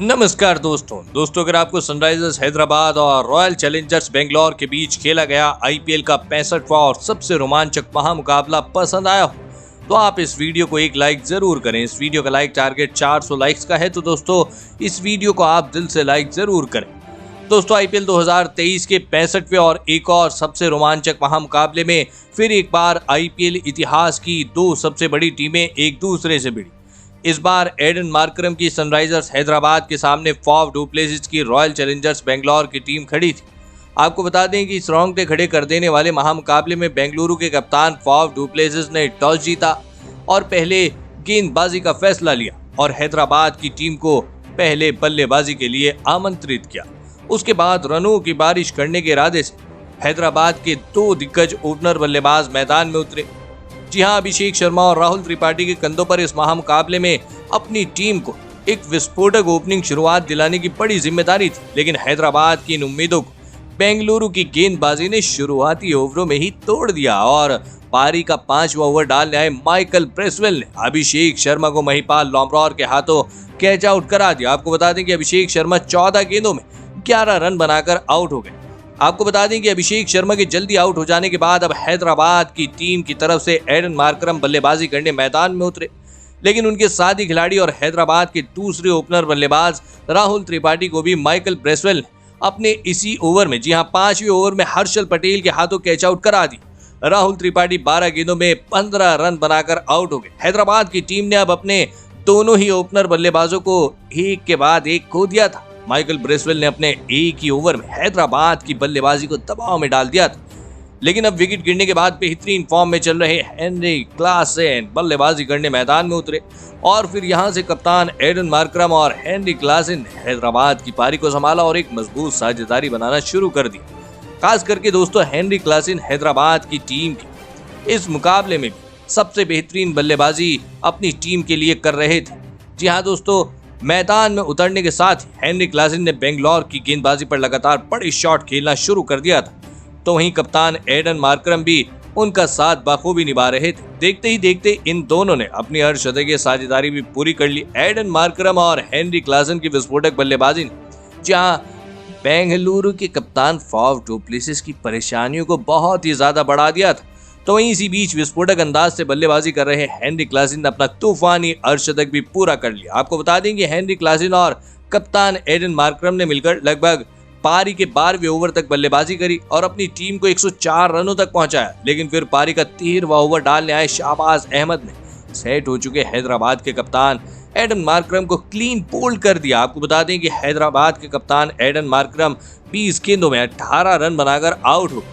नमस्कार दोस्तों अगर आपको सनराइजर्स हैदराबाद और रॉयल चैलेंजर्स बेंगलोर के बीच खेला गया आईपीएल का 65वां और सबसे रोमांचक महामुकाबला पसंद आया हो तो आप इस वीडियो को एक लाइक जरूर करें। इस वीडियो का लाइक टारगेट 400 लाइक्स का है, तो दोस्तों इस वीडियो को आप दिल से लाइक जरूर करें। दोस्तों आईपीएल 2023 के 65वें और एक और सबसे रोमांचक महामुकाबले में फिर एक बार आईपीएल इतिहास की दो सबसे बड़ी टीमें एक दूसरे से भिड़ी। इस बार एडन मार्करम की सनराइजर्स हैदराबाद के सामने फाफ डू प्लेसिस की रॉयल चैलेंजर्स बेंगलोर की टीम खड़ी थी। आपको बता दें कि इस रोंगटे खड़े कर देने वाले महामुकाबले में बेंगलुरु के कप्तान फाफ डू प्लेसिस ने टॉस जीता और पहले गेंदबाजी का फैसला लिया और हैदराबाद की टीम को पहले बल्लेबाजी के लिए आमंत्रित किया। उसके बाद रनों की बारिश करने के इरादे से हैदराबाद के दो दिग्गज ओपनर बल्लेबाज मैदान में उतरे। जी हां, अभिषेक शर्मा और राहुल त्रिपाठी के कंधों पर इस महामुकाबले में अपनी टीम को एक विस्फोटक ओपनिंग शुरुआत दिलाने की बड़ी जिम्मेदारी थी, लेकिन हैदराबाद की इन उम्मीदों को बेंगलुरु की गेंदबाजी ने शुरुआती ओवरों में ही तोड़ दिया और पारी का 5वां ओवर डालने आए माइकल ब्रेसवेल ने अभिषेक शर्मा को महिपाल लॉम्ब्रॉर के हाथों कैच आउट करा दिया। आपको बता दें कि अभिषेक शर्मा 14 गेंदों में 11 रन बनाकर आउट हो गए। आपको बता दें कि अभिषेक शर्मा के जल्दी आउट हो जाने के बाद अब हैदराबाद की टीम की तरफ से एडन मार्करम बल्लेबाजी करने मैदान में उतरे, लेकिन उनके साथी खिलाड़ी और हैदराबाद के दूसरे ओपनर बल्लेबाज राहुल त्रिपाठी को भी माइकल ब्रेसवेल ने अपने इसी ओवर में, जी हां 5वें ओवर में हर्षल पटेल के हाथों कैच आउट करा दी। राहुल त्रिपाठी 12 गेंदों में 15 रन बनाकर आउट हो गए। हैदराबाद की टीम ने अब अपने दोनों ही ओपनर बल्लेबाजों को एक के बाद एक खो दिया था। माइकल ब्रेसवेल ने अपने एक ही ओवर में हैदराबाद की बल्लेबाजी को दबाव में डाल दिया था, लेकिन अब विकेट गिरने के बाद बेहतरीन फॉर्म में चल रहे हेनरी क्लासेन बल्लेबाजी करने मैदान में उतरे और फिर यहां से कप्तान एडन मार्करम और हेनरी क्लासेन ने हैदराबाद की पारी को संभाला और एक मजबूत साझेदारी बनाना शुरू कर दी। खास करके दोस्तों हेनरी क्लासेन हैदराबाद की टीम की इस मुकाबले में भी सबसे बेहतरीन बल्लेबाजी अपनी टीम के लिए कर रहे थे। जी हाँ दोस्तों, मैदान में उतरने के साथ ही हेनरी क्लासेन ने बेंगलोर की गेंदबाजी पर लगातार बड़े शॉट खेलना शुरू कर दिया था, तो वहीं कप्तान एडन मार्करम भी उनका साथ बखूबी निभा रहे थे। देखते ही देखते इन दोनों ने अपनी अर्धशतकीय साझेदारी भी पूरी कर ली। एडन मार्करम और हेनरी क्लासेन की विस्फोटक बल्लेबाजी ने जहां बेंगलुरु के कप्तान फाफ डू प्लेसिस की परेशानियों को बहुत ही ज्यादा बढ़ा दिया था, तो वहीं इसी बीच विस्फोटक अंदाज से बल्लेबाजी कर रहे हेनरी क्लासेन ने अपना तूफानी अर्धशतक भी पूरा कर लिया। आपको बता दें कि हेनरी क्लासेन और कप्तान एडन मार्करम ने मिलकर लगभग पारी के 12वें ओवर तक बल्लेबाजी करी और अपनी टीम को 104 रनों तक पहुंचाया, लेकिन फिर पारी का 13वां ओवर डालने आए शाहबाज अहमद ने सेट हो चुके हैदराबाद के कप्तान एडन मार्करम को क्लीन बोल्ड कर दिया। आपको बता दें कि हैदराबाद के कप्तान एडन मार्करम 20 गेंदों में 18 रन बनाकर आउट हो।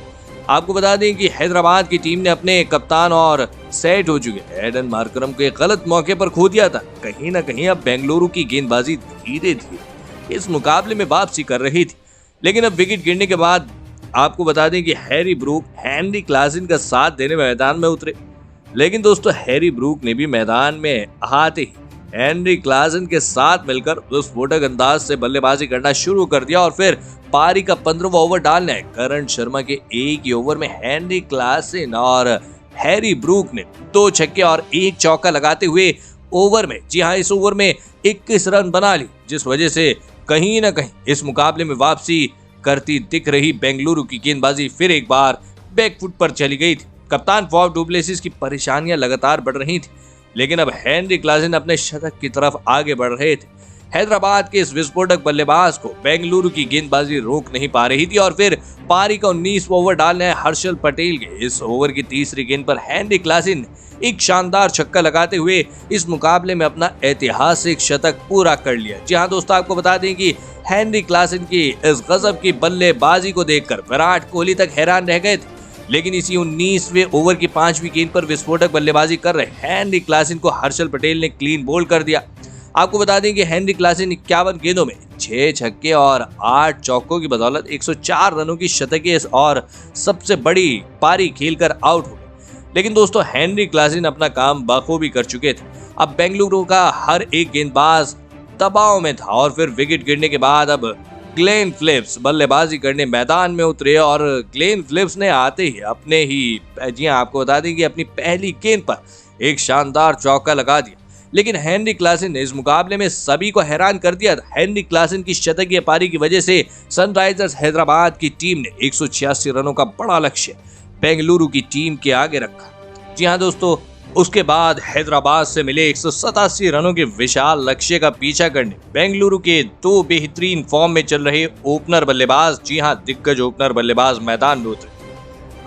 आपको बता दें कि हैदराबाद की टीम ने अपने कप्तान और सेट हो चुके एडन मार्करम को एक गलत मौके पर खो दिया था। कहीं ना कहीं अब बेंगलुरु की गेंदबाजी धीरे धीरे इस मुकाबले में वापसी कर रही थी, लेकिन अब विकेट गिरने के बाद आपको बता दें कि हैरी ब्रूक हेनरी क्लासेन का साथ देने मैदान में उतरे, लेकिन दोस्तों हैरी ब्रूक ने भी मैदान में आते ही हेनरी क्लासेन के साथ मिलकर विस्फोटक अंदाज से बल्लेबाजी करना शुरू कर दिया और फिर पारी का 15वां ओवर डालने आए करण शर्मा के एक ही ओवर में हेनरी क्लासेन और हैरी ब्रूक ने 2 छक्के और 1 चौका लगाते हुए ओवर में, जी हाँ इस ओवर में 21 रन बना ली, जिस वजह से कहीं ना कहीं इस मुकाबले में वापसी करती दिख रही बेंगलुरु की गेंदबाजी फिर एक बार बैकफुट पर चली गई थी। कप्तान फाफ डू प्लेसिस की परेशानियां लगातार बढ़ रही थी, लेकिन अब हेनरी क्लासेन अपने शतक की तरफ आगे बढ़ रहे थे। हैदराबाद के इस विस्फोटक बल्लेबाज को बेंगलुरु की गेंदबाजी रोक नहीं पा रही थी और फिर पारी का 19वां ओवर डालने हर्षल पटेल के इस ओवर की तीसरी गेंद पर हेनरी क्लासेन ने एक शानदार छक्का लगाते हुए इस मुकाबले में अपना ऐतिहासिक शतक पूरा कर लिया। जी हाँ दोस्तों, आपको बता दें कि हेनरी क्लासेन की इस गजब की बल्लेबाजी को देखकर विराट कोहली तक हैरान रह गए थे, लेकिन इसी 19वें ओवर की 5वीं गेंद पर विस्फोटक बल्लेबाजी कर रहे हेनरी क्लासेन को हर्षल पटेल ने क्लीन बोल्ड कर दिया। आपको बता दें कि हेनरी क्लासेन 51 गेंदों में 6 छक्के और 8 चौकों की बदौलत 104 रनों की शतकीय और सबसे बड़ी पारी खेलकर आउट हो गए। लेकिन दोस्तों हेनरी क्लासेन अपना काम बखूबी कर चुके थे। अब बेंगलुरु का हर एक गेंदबाज दबाव में था और फिर विकेट गिरने के बाद अब ग्लेन फिलिप्स बल्लेबाजी करने मैदान में उतरे और ग्लेन फिलिप्स ने आते ही अपने ही, जी हाँ आपको बता दें कि अपनी पहली गेंद पर एक शानदार चौका लगा दिया। लेकिन हेनरी क्लासन ने इस मुकाबले में सभी को हैरान कर दिया था। हेनरी क्लासन की शतकीय पारी की वजह से सनराइजर्स हैदराबाद की टीम ने 186 रनों का बड़ा लक्ष्य बेंगलुरु की टीम के आगे रखा। जी हाँ दोस्तों, उसके बाद हैदराबाद से मिले 187 रनों के विशाल लक्ष्य का पीछा करने बेंगलुरु के दो बेहतरीन फॉर्म में चल रहे ओपनर बल्लेबाज, जी हाँ दिग्गज ओपनर बल्लेबाज मैदान में उतरे।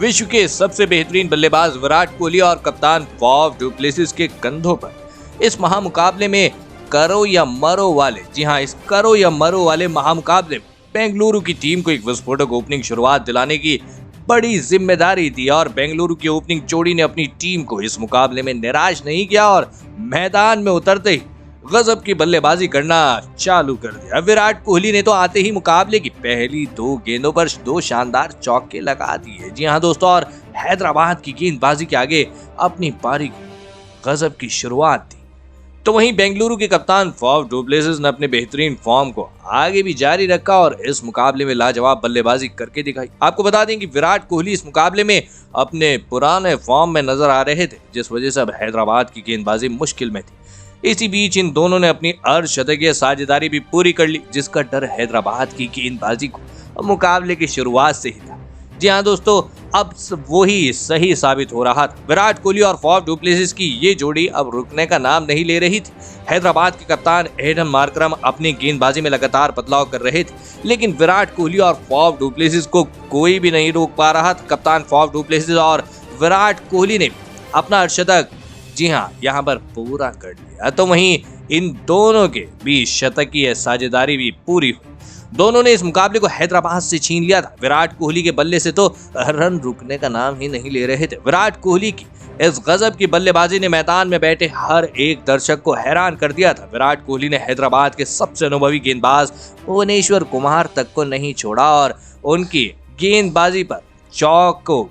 विश्व के सबसे बेहतरीन बल्लेबाज विराट कोहली और कप्तान फॉफ डु प्लेसिस के कंधों पर इस महामुकाबले में करो या मरो वाले, जी हाँ इस करो या मरो वाले महामुकाबले में बेंगलुरु की टीम को एक विस्फोटक ओपनिंग शुरुआत दिलाने की बड़ी जिम्मेदारी थी और बेंगलुरु की ओपनिंग जोड़ी ने अपनी टीम को इस मुकाबले में निराश नहीं किया और मैदान में उतरते ही गजब की बल्लेबाजी करना चालू कर दिया। विराट कोहली ने तो आते ही मुकाबले की पहली 2 गेंदों पर 2 शानदार चौके लगा दिए। जी हाँ दोस्तों, और हैदराबाद की गेंदबाजी के आगे अपनी पारी की गजब की शुरुआत थी। तो वहीं बेंगलुरु के कप्तान फॉफ डु प्लेसिस ने अपने बेहतरीन फॉर्म को आगे भी जारी रखा और इस मुकाबले में लाजवाब बल्लेबाजी करके दिखाई। आपको बता दें कि विराट कोहली इस मुकाबले में अपने पुराने फॉर्म में नजर आ रहे थे, जिस वजह से अब हैदराबाद की गेंदबाजी मुश्किल में थी। इसी बीच इन दोनों ने अपनी अर्धशतकीय साझेदारी भी पूरी कर ली, जिसका डर हैदराबाद की गेंदबाजी को मुकाबले की शुरुआत से ही था। जी हाँ दोस्तों, अब वही सही साबित हो रहा था। विराट कोहली और फॉफ डु प्लेसिस की ये जोड़ी अब रुकने का नाम नहीं ले रही थी। हैदराबाद के कप्तान एडन मार्करम अपनी गेंदबाजी में लगातार बदलाव कर रहे थे, लेकिन विराट कोहली और फॉफ डु प्लेसिस को कोई भी नहीं रोक पा रहा था। कप्तान फॉफ डु प्लेसिस और विराट कोहली ने अपना अर्धशतक, जी हाँ यहाँ पर पूरा कर लिया। तो वहीं इन दोनों के बीच शतकीय साझेदारी भी पूरी हुई। दोनों ने इस मुकाबले को हैदराबाद से छीन लिया था। विराट कोहली के बल्ले से तो रन रुकने का नाम ही नहीं ले रहे थे। विराट कोहली की इस गजब की बल्लेबाजी ने मैदान में बैठे हर एक दर्शक को हैरान कर दिया था। विराट कोहली ने हैदराबाद के सबसे अनुभवी गेंदबाज भुवनेश्वर कुमार तक को नहीं छोड़ा और उनकी गेंदबाजी पर चौको,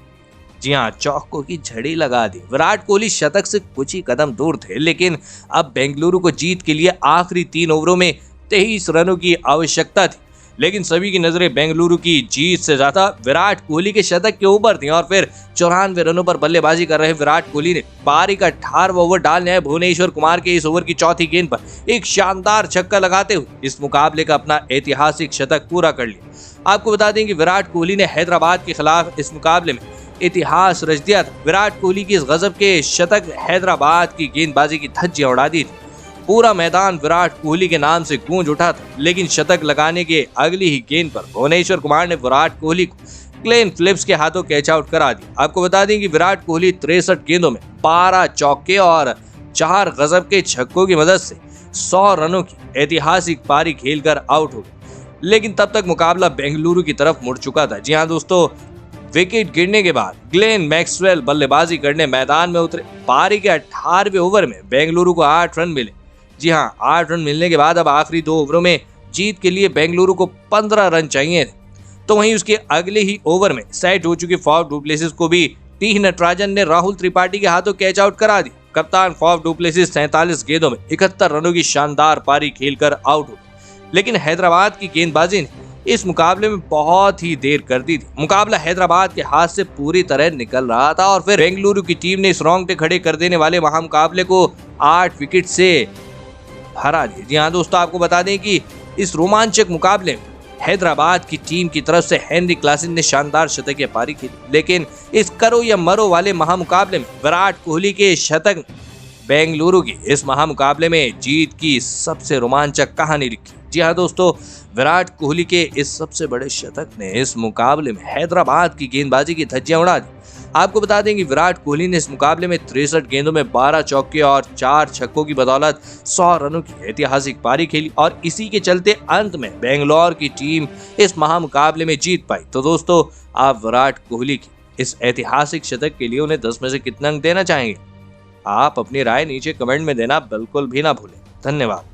जी हाँ चौकों की झड़ी लगा दी। विराट कोहली शतक से कुछ ही कदम दूर थे, लेकिन अब बेंगलुरु को जीत के लिए आखिरी 3 ओवरों में 23 रनों की आवश्यकता थी। लेकिन सभी की नजरें बेंगलुरु की जीत से ज्यादा विराट कोहली के शतक के ऊपर थी और फिर 94 रनों पर बल्लेबाजी कर रहे विराट कोहली ने पारी का 18वां ओवर डालने आए भुवनेश्वर कुमार के इस ओवर की चौथी गेंद पर एक शानदार छक्का लगाते हुए इस मुकाबले का अपना ऐतिहासिक शतक पूरा कर लिया। आपको बता दें कि विराट कोहली ने हैदराबाद के खिलाफ इस मुकाबले में इतिहास रच दिया था। विराट कोहली की इस गजब के शतक हैदराबाद की गेंदबाजी की धज्जियां उड़ा दी थी। पूरा मैदान विराट कोहली के नाम से गूंज उठा था, लेकिन शतक लगाने के अगली ही गेंद पर भुवनेश्वर कुमार ने विराट कोहली को ग्लेन फिलिप्स के हाथों कैच आउट करा दिया। आपको बता दें कि विराट कोहली 63 गेंदों में 12 चौके और 4 गजब के छक्कों की मदद से 100 रनों की ऐतिहासिक पारी खेलकर आउट हो गए। लेकिन तब तक मुकाबला बेंगलुरु की तरफ मुड़ चुका था। जी हाँ दोस्तों, विकेट गिरने के बाद ग्लेन मैक्सवेल बल्लेबाजी करने मैदान में उतरे। पारी के 18वें ओवर में बेंगलुरु को 8 रन मिले। जी हाँ, 8 रन मिलने के बाद अब आखिरी 2 ओवरों में जीत के लिए बेंगलुरु को 15 रन चाहिए थे। तो वहीं उसके अगले ही ओवर में सेट हो चुके फॉफ डु प्लेसिस को भी टी नटराजन ने राहुल त्रिपाठी के हाथों कैच आउट करा दी। कप्तान फॉफ डु प्लेसिस 47 गेंदों में 71 रनों की शानदार पारी खेलकर आउट हो गए। लेकिन हैदराबाद की गेंदबाजी ने इस मुकाबले में बहुत ही देर कर दी थी। मुकाबला हैदराबाद के हाथ से पूरी तरह निकल रहा था और फिर बेंगलुरु की टीम ने इस रोंगटे खड़े कर देने वाले महामुकाबले को 8 विकेट से हरा दिया। जी हाँ दोस्तों, आपको बता दें कि इस रोमांचक मुकाबले में हैदराबाद की टीम की तरफ से हेनरी क्लासन ने शानदार शतकीय पारी खेली, लेकिन इस करो या मरो वाले महामुकाबले में विराट कोहली के शतक बेंगलुरु की इस महामुकाबले में जीत की सबसे रोमांचक कहानी लिखी। जी हाँ दोस्तों, विराट कोहली के इस सबसे बड़े शतक ने इस मुकाबले में हैदराबाद की गेंदबाजी की धज्जियां उड़ा दी। आपको बता दें कि विराट कोहली ने इस मुकाबले में 63 गेंदों में 12 चौके और 4 छक्कों की बदौलत 100 रनों की ऐतिहासिक पारी खेली और इसी के चलते अंत में बेंगलोर की टीम इस महामुकाबले में जीत पाई। तो दोस्तों, आप विराट कोहली की इस ऐतिहासिक शतक के लिए उन्हें 10 में से कितने अंक देना चाहेंगे? आप अपनी राय नीचे कमेंट में देना बिल्कुल भी ना भूलें। धन्यवाद।